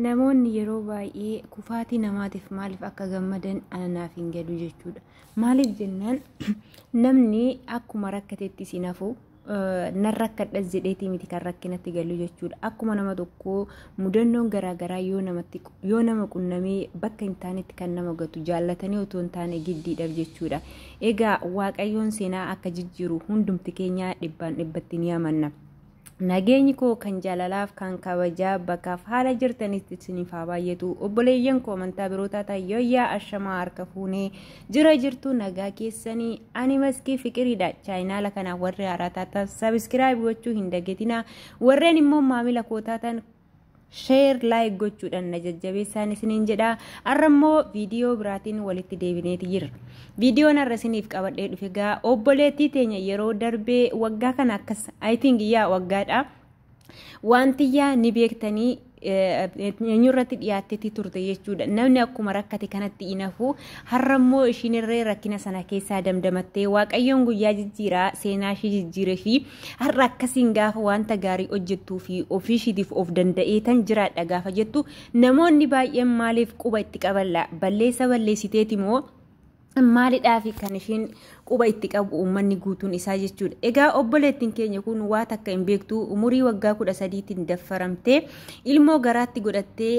Namoonni yeroo baay'ee kufaatii namaatiif maaliif akka gammadan anaaf hin galu jechuudha. Maaliif jennaan namni akkuma rakkateetti si nafu nan rakkadhas jedheetii miti kan rakkinatti galu jechuudha. Akkuma nama tokko mudannoon garaagaraa yoo nama qunnamee bakka hin taanetti kan nama gatu jaallatanii otoo hin taane giddiidhaaf jechuudha. Egaa Waaqayyoon seenaa akka jijjiiru hundumti keenya dhibbaan dhibbatti ni amanna. Nageenyi koo kan jaalalaaf kan kabajaa bakkaaf haala jirtanitti isiniif haa baay'atu. Obboleeyyan koo amantaa birootaa taayyoyyaa ashamaa harka fuunee jira jirtu nagaa keessanii ani maskii fiqiriidha. Chaayinaala kanaaf warri haaraa taatan sabiskiraayib gochuu hin dagatinaa. Warreen immoo maamila koo taatan share like gochuudhaan na jajjabeessaan isiniin jedha. Har'ammoo viidiyoo biraatiin walitti deebineeti jirra. Viidiyoon har'a isiniif qabadhee dhufe gaa obboleettii teenya yeroo darbee waggaa kana akkas I think waggaadha. Wanti ni beektanii eenyurratti dhiyaatteetti turte jechuudha. Namni akkuma rakkate kanatti inafu har'ammoo ishiinirree rakkina sana keessaa damdamattee Waaqayyoon guyyaa jijjiiraa seenaa ishii jijjiiree fi har'a akkasiin gaafa wanta gaarii hojjettuu fi ofiishiitiif of danda'eetan jiraadha gaafa jettu namoonni baay'een maaliif quba itti qaballa balleessiteeti moo maalidhaaf kan ishiin quba itti qabu uummanni guutuun isaa jechuudha. Egaa obboleettiin keenya kun waa takka hin beektu umurii waggaa 13tiin daffaramtee ilmoo garaatti godhattee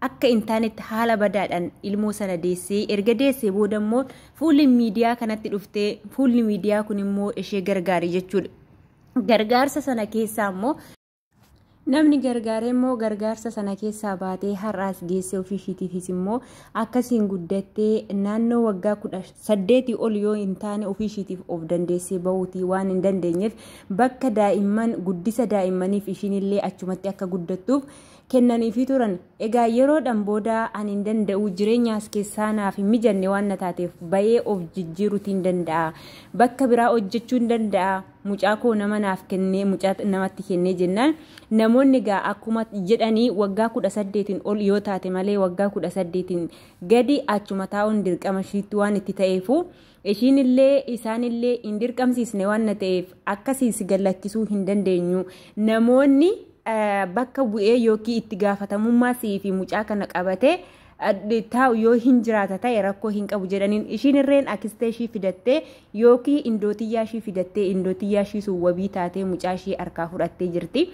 akka intaanetti haala badaadhaan ilmoo sana deessee erga deessee booda immoo fuulli miidiyaa kanatti dhuftee fuulli miidiyaa kun immoo ishee gargaari jechuudha. Gargaarsa sana keessaa immoo namni gargaaree immoo gargaarsa sana keessaa baatee har'aas geesse ofiishiitiifis immoo akkasiin guddattee naannoo waggaa 18 ol yoo hin taane ofiishiitiif of dandeessee bahuutii waan hin dandeenyeef bakka daa'imman guddisa daa'immaniif ishiinillee achumatti akka guddattuuf kennaniifi turan. Egaa yeroodhaan booda ani hin danda'u jireenyaas keessaa naaf hin mijanne waan na taateef bayee of jijjiiruutiin danda'a. Bakka biraa hojjechuu hin danda'a. Mucaa koo nama naaf kennee mucaa namatti kennee jennaan namoonni gaa akkuma jedhanii waggaa 18 ol yoo taate malee waggaa 18 gadi achuma taa'uun dirqama ishiitti waan itti ta'eefu ishiinillee isaanillee hin dirqamsiisne waan na ta'eef akkasiis gallakkisuu hin dandeenyu. Namoonni bakka bu'ee yookiin itti gaafatamummaa fi mucaa kana qabate taa'u yoo hin jiraata ta'e rakkoo hin qabu jedhaniin ishiinirreen akistee ishii fidattee yookiin indootiyyaa ishii fidattee indootiyyaa ishii sun wabii taatee mucaa ishii harkaa fudhattee jirti.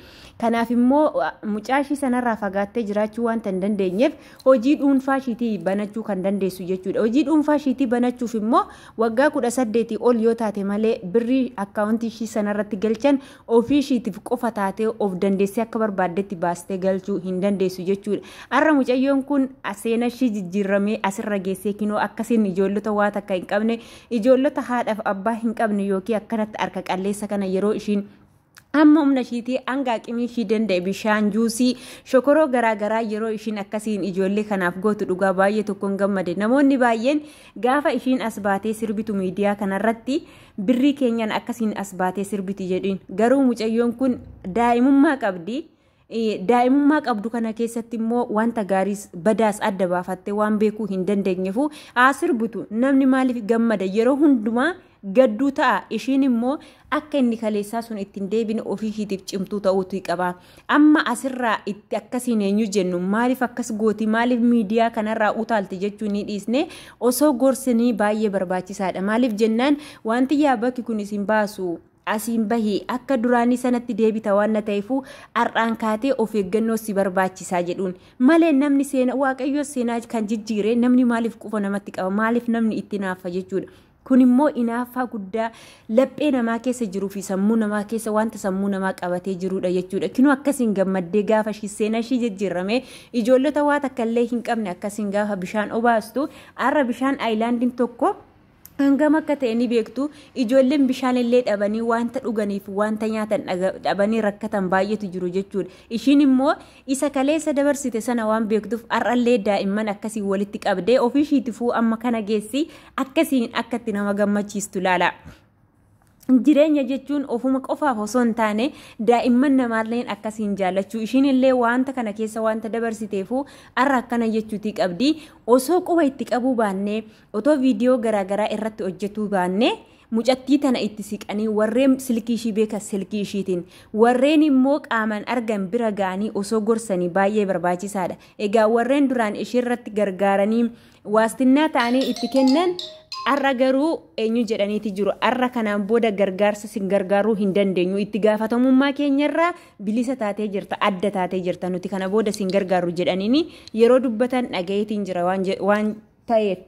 Kanaaf immoo mucaa ishii sanarraa fagaattee jiraachuu waan hin dandeenyeef hojii dhuunfaa ishiitii banachuu kan dandeessu jechuudha. Hojii dhuunfaa ishiitii banachuuf immoo waggaa 18 ol yoo taate malee birrii akkaawuntii ishii sanarratti galchan ofii ishiitiif qofa taatee of dandeessee akka barbaaddetti baastee galchuu hin dandeessu jechuudha. Har'a mucayyoon kun seenaa ishii jijjiiramee asirra geessee kinoo akkasiin ijoollota waa takka hin qabne ijoollota haadhaaf abbaa hin qabne yookiin akkanatti harka qalleessa kana yeroo ishiin amma humna ishiitii hanga aqimii ishii danda'e bishaan juusii shokoroo garaagaraa yeroo ishiin akkasiin ijoollee kanaaf gootu dhugaa baay'ee tokkoon gammade. Namoonni baay'een gaafa ishiin as baatee sirbitu miidiyaa kanarratti birrii keenyan akkasiin as baatee sirbiti jedhiin garuu mucayyoon kun daa'imummaa qabdi. Daa'imummaa qabdu kana keessatti immoo wanta gaariis badaas adda baafattee waan beekuu hin dandeenyeefu sirbitu namni maaliif gammada yeroo hundumaa gadduu ta'a ishiin immoo akka inni kaleessaa sun ittiin deebine ofiishiitiif cimtuu ta'uutu qaba. Amma asirraa itti akkasiin eenyu jennu maaliif akkas gooti maaliif miidiyaa kanarraa utaalti jechuu ni dhiisne osoo gorsanii baay'ee barbaachisaadha. Maaliif jennaan wanti bakki kun isin baasu asiin bahee akka duraanii sanatti deebita waan na ta'eefu har'aan kaatee of eeggannoo si barbaachisaa jedhuun malee namni seenaa Waaqayyoo seenaa kan jijjiire namni maaliif qufa namatti qaba maaliif namni itti naafa jechuudha. Kun immoo inaaffaa guddaa laphee namaa keessa jiruu fi sammuu namaa keessa wanta sammuu namaa qabatee jirudha jechuudha. Kinoo akkasiin gammaddee gaafa seenaa ishii jijjiirame ijoollota waa takka illee hin qabne akkasiin gaafa bishaan obaastu har'a bishaan aayilaandiin tokko hangam akka ta'e ni beektu. Ijoolleen bishaan illee dhabanii wanta dhuganiif wanta nyaatan dhabanii rakkatan baay'eetu jiru jechuudha. Ishiin immoo isa kaleessa dabarsite sana waan beektuuf har'allee daa'imman akkasii walitti qabdee ofiishiitifuu amma kana geessi akkasiin akkatti nama gammachiistu laala. Jireenya jechuun ofuma qofaaf osoo hin taane daa'imman namaallee akkasiin jaallachuu ishiinillee wanta kana keessa wanta dabarsiteefu har'a akkana jechuutii qabdi. Osoo quba itti qabuu baannee otoo viidiyoo garaagaraa irratti hojjetuu baannee mucattii tana itti siqanii warreen silkii ishii beeka silkii ishiitiin warreen immoo qaaman argan bira ga'anii osoo gorsanii baay'ee barbaachisaadha. Egaa warreen duraan ishee irratti gargaaranii waastinnaa ta'anii itti kennan arra garuu eenyu jedhaniiti jiru. Arra kanaan booda gargaarsa sin gargaaruu hin dandeenyu. Itti gaafatamummaa keenyarraa bilisa taatee jirta, adda taatee jirta. Nuti kana booda sin gargaaru jedhaniini yeroo dubbatan dhagayeetiin jira waan ta'eef.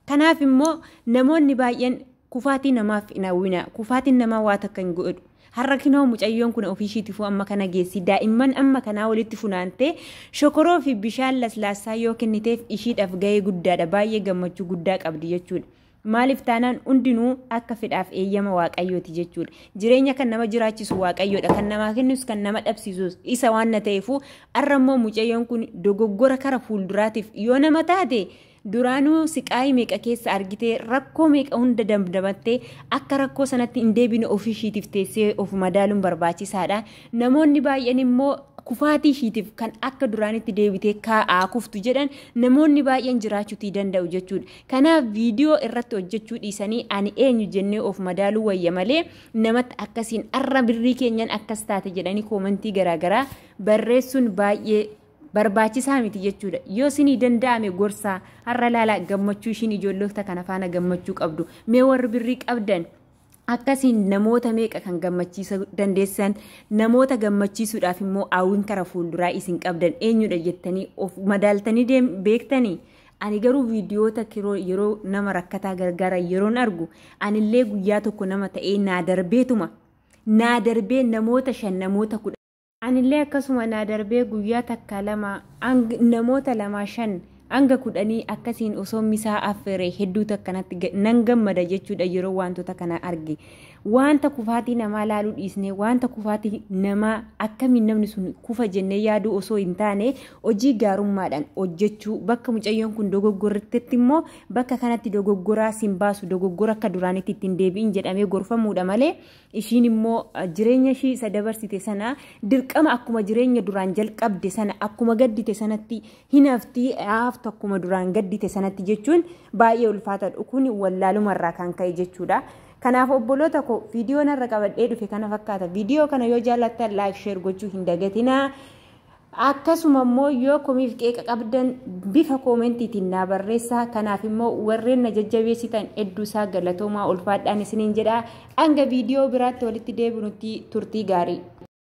Kanaaf immoo namoonni baay'een kufaatii namaaf hin hawwina. Kufaatiin namaa waa takka hin godhu. Har'a kinoo mucayyoon kun ofiishiitiif amma kana geessi daa'imman amma kanaa walitti funaantee shokoroo fi bishaan laslaasaa yoo kenniteef ishiidhaaf gahee guddaadha. Baay'ee gammachuu guddaa qabdi jechuudha. Maaliif taanaan hundinuu akka fedhaaf eeyyama waaqayyooti jechuudha. Jireenya kan nama jiraachisu waaqayyoodha. Kan namaa kennus kan nama dhabsiisus isa waan na ta'eefu har'a immoo mucayyoon kun dogoggora kara fuulduraatiif yoo nama taate duraanuu siqaayii meeqa keessa argitee rakkoo meeqa hunda damdamattee akka rakkoo sanatti hin deebine ofiishiitiif teessee of madaaluun barbaachisaadha. Namoonni baay'een immoo kufaatii ishiitiif kan akka duraanitti deebitee kaa'aa kuftu jedhan namoonni baay'een jiraachuutii danda'u jechuudha. Kanaaf viidiyoo irratti hojjechuu dhiisanii ani eenyu jennee of madaaluu wayya malee namatti akkasiin arra birrii keenyan akkas taate jedhanii koomentii garaagaraa barreessuun baay'ee barbaachisaa miti jechuudha. Yoo isinii danda'ame gorsaa har'a laala gammachuu ishiin ijoollota kana faana gammachuu qabdu. Mee warri birrii qabdan akkasiin namoota meeqa kan gammachiisuu dandeessan namoota gammachiisuudhaaf immoo hawwiin kara fuulduraa isin qabdan eenyudha jettanii of madaaltanii beektanii. Ani garuu viidiyoota yeroo nama rakkataa gargaara yeroon argu anillee guyyaa tokko nama ta'ee naa darbee namoota 5 namoota 10 anillee akkasuma naa darbee guyyaa takka 2 namoota 2-5 hanga 10 akkasiin osoo misaa affeeree hedduu takkanatti nan gammada jechuudha yeroo wantoota kana arge. Wanta kufaatii namaa laaluu dhiisnee wanta kufaatii namaa akkamiin namni sun kufa jennee yaaduu osoo hin taane hojii gaarummaadhaan hojjechuu bakka mucayyoon kun dogoggortetti immoo bakka kanatti dogoggoraa sin baasu dogoggora akka duraanitti ittiin deebi'in jedhamee gorfamuudha malee ishiin immoo jireenya ishii isa dabarsite sana dirqama akkuma jireenya duraan jalqabde sana akkuma gaddite sanatti hinaftii haaftu akkuma duraan gaddite sanatti jechuun baay'ee ulfaataadha. Kun wallaalumarraa kan ka'e jechuudha. Kanaaf obboloota koo viidiyoo narra qabadhee dhufe kana fakkaata. Viidiyoo kana yoo jaallattan like share gochuu hin dagatinaa. Akkasuma immoo yoo komiif qeeqa qabdan bifa koomentiitiin naa barreessaa. Kanaaf immoo warreen na jajjabeessitan hedduu isaa galatoomaa ulfaadhaan isiniin jedha. Hanga viidiyoo biraatti walitti deebinutti turtii gaarii.